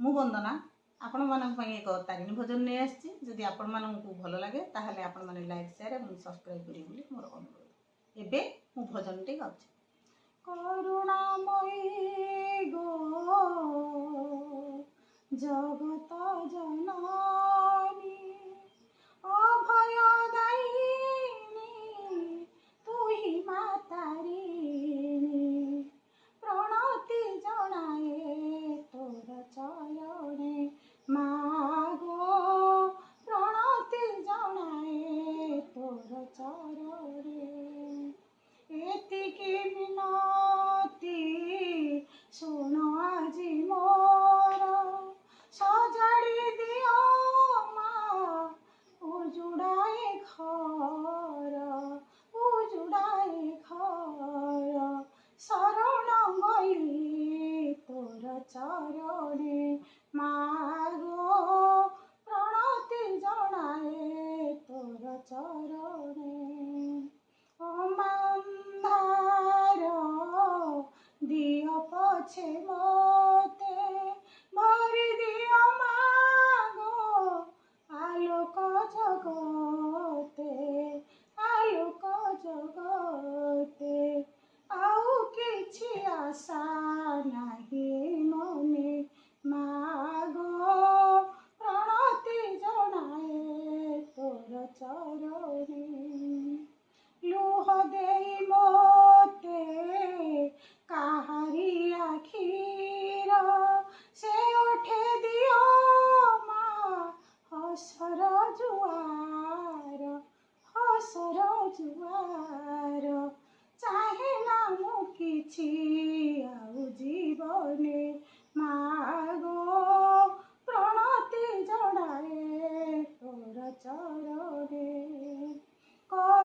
मु वंदना आपण मानक पई एक तारिणी भोजन नहीं आछि। जदि आपण मानकु भल लागे ताहले आपण माने लाइक शेयर एवं सब्सक्राइब करियो बोली मोर अनुरोध। एबे मु भोजन टी गाउछि। करुणामयी गो जगत जननी अभय दायिनी तू ही मातारिणी प्रणति जनाए तोर चरणे मागो प्रणति जनाए तोर चरणे एतिकी मिनती सुन आजी मोर सजाड़ी दियो माँ उजुड़ाए घर शरण गई तोर चरणे मागो प्रणति जनाए तोर चरणे अंधार दियो पछे मते भरी दियो मागो आलोक जगते आउ किछि आशा नाही मने मागो प्रणति जनाए तोर चरणे लुह देई मोते काहारी आखिर से उठे दियो माँ हसर जुआर चाहे ना मु किछि आउ जीवने मागो प्रणति जनाए तोर चरणे।